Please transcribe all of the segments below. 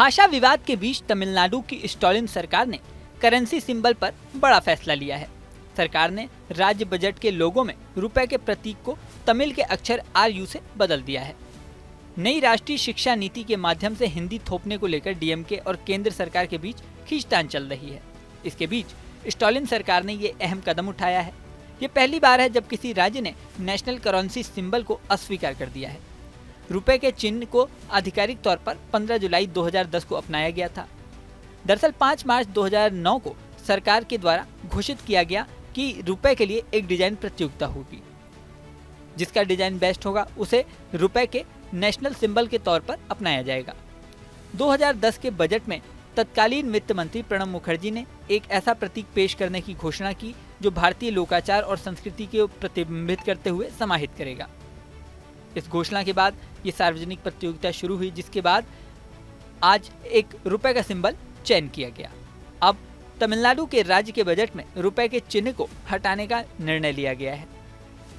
भाषा विवाद के बीच तमिलनाडु की स्टालिन सरकार ने करेंसी सिंबल पर बड़ा फैसला लिया है। सरकार ने राज्य बजट के लोगों में रुपए के प्रतीक को तमिल के अक्षर RU से बदल दिया है। नई राष्ट्रीय शिक्षा नीति के माध्यम से हिंदी थोपने को लेकर DMK और केंद्र सरकार के बीच खींचतान चल रही है। इसके बीच स्टालिन सरकार ने ये अहम कदम उठाया है। ये पहली बार है जब किसी राज्य ने नेशनल करेंसी सिंबल को अस्वीकार कर दिया है। रुपए के चिन्ह को आधिकारिक तौर पर 15 जुलाई 2010 को अपनाया गया था। दरअसल 5 मार्च 2009 को सरकार के द्वारा घोषित किया गया कि रुपए के लिए एक डिजाइन प्रतियोगिता होगी। जिसका डिजाइन बेस्ट होगा उसे रुपए के नेशनल सिंबल के तौर पर अपनाया जाएगा। 2010 के बजट में तत्कालीन वित्त मंत्री प्रणब मुखर्जी ने एक ऐसा प्रतीक पेश करने की घोषणा की जो भारतीय लोकाचार और संस्कृति को प्रतिबिंबित करते हुए समाहित करेगा। इस घोषणा के बाद ये सार्वजनिक प्रतियोगिता शुरू हुई, जिसके बाद आज एक रुपए का सिंबल चयन किया गया। अब तमिलनाडु के राज्य के बजट में रुपए के चिन्ह को हटाने का निर्णय लिया गया है।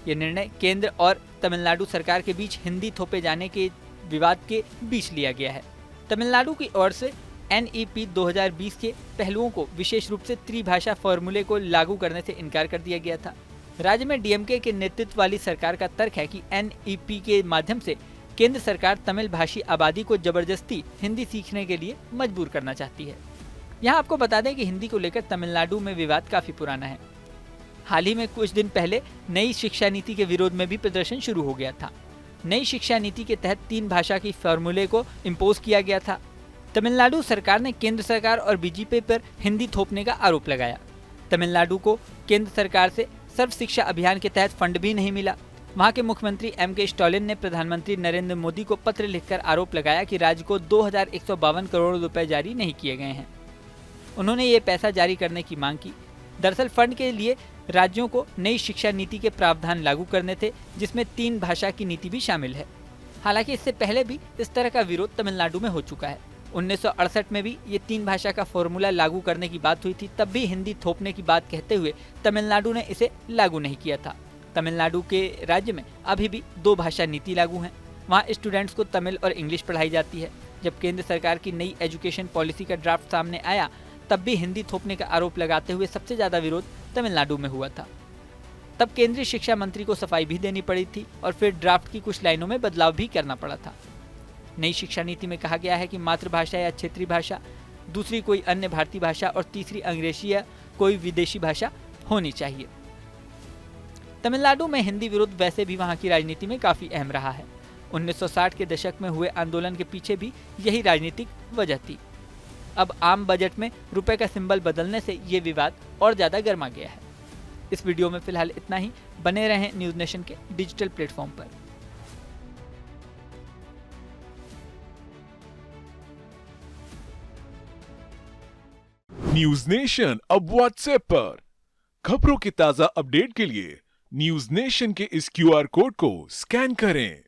ये निर्णय केंद्र और तमिलनाडु सरकार के बीच हिंदी थोपे जाने के विवाद के बीच लिया गया है। तमिलनाडु की ओर से NEP 2020 के पहलुओं को विशेष रूप से त्रिभाषा फॉर्मूले को लागू करने से इनकार कर दिया गया था। राज्य में DMK के नेतृत्व वाली सरकार का तर्क है कि NEP के माध्यम से केंद्र सरकार तमिल भाषी आबादी को जबरदस्ती हिंदी सीखने के लिए मजबूर करना चाहती है। यहाँ आपको बता दें कि हिंदी को लेकर तमिलनाडु में विवाद काफी पुराना है। हाल ही में कुछ दिन पहले नई शिक्षा नीति के विरोध में भी प्रदर्शन शुरू हो गया था। नई शिक्षा नीति के तहत 3 भाषा की फॉर्मूले को इम्पोज किया गया था। तमिलनाडु सरकार ने केंद्र सरकार और BJP पर हिंदी थोपने का आरोप लगाया। तमिलनाडु को केंद्र सरकार से सर्व शिक्षा अभियान के तहत फंड भी नहीं मिला। वहां के मुख्यमंत्री MK स्टालिन ने प्रधानमंत्री नरेंद्र मोदी को पत्र लिखकर आरोप लगाया कि राज्य को 2152 करोड़ रुपए जारी नहीं किए गए हैं। उन्होंने ये पैसा जारी करने की मांग की। दरअसल फंड के लिए राज्यों को नई शिक्षा नीति के प्रावधान लागू करने थे, जिसमें 3 भाषा की नीति भी शामिल है। हालांकि इससे पहले भी इस तरह का विरोध तमिलनाडु में हो चुका है। 1968 में भी ये 3 भाषा का फॉर्मूला लागू करने की बात हुई थी। तब भी हिंदी थोपने की बात कहते हुए तमिलनाडु ने इसे लागू नहीं किया था। तमिलनाडु के राज्य में अभी भी 2 भाषा नीति लागू है। वहाँ स्टूडेंट्स को तमिल और इंग्लिश पढ़ाई जाती है। जब केंद्र सरकार की नई एजुकेशन पॉलिसी का ड्राफ्ट सामने आया, तब भी हिंदी थोपने का आरोप लगाते हुए सबसे ज्यादा विरोध तमिलनाडु में हुआ था। तब केंद्रीय शिक्षा मंत्री को सफाई भी देनी पड़ी थी और फिर ड्राफ्ट की कुछ लाइनों में बदलाव भी करना पड़ा था। नई शिक्षा नीति में कहा गया है कि मातृभाषा या क्षेत्रीय भाषा, दूसरी कोई अन्य भारतीय भाषा और तीसरी अंग्रेजी या कोई विदेशी भाषा होनी चाहिए। तमिलनाडु में हिंदी विरोध वैसे भी वहां की राजनीति में काफी अहम रहा है। 1960 के दशक में हुए आंदोलन के पीछे भी यही राजनीतिक वजह थी। अब आम बजट में रुपए का सिंबल बदलने से ये विवाद और ज्यादा गर्मा गया है। इस वीडियो में फिलहाल इतना ही। बने रहें न्यूज नेशन के डिजिटल प्लेटफॉर्म पर। न्यूज नेशन अब व्हाट्सएप पर। खबरों के ताजा अपडेट के लिए न्यूज नेशन के इस QR कोड को स्कैन करें।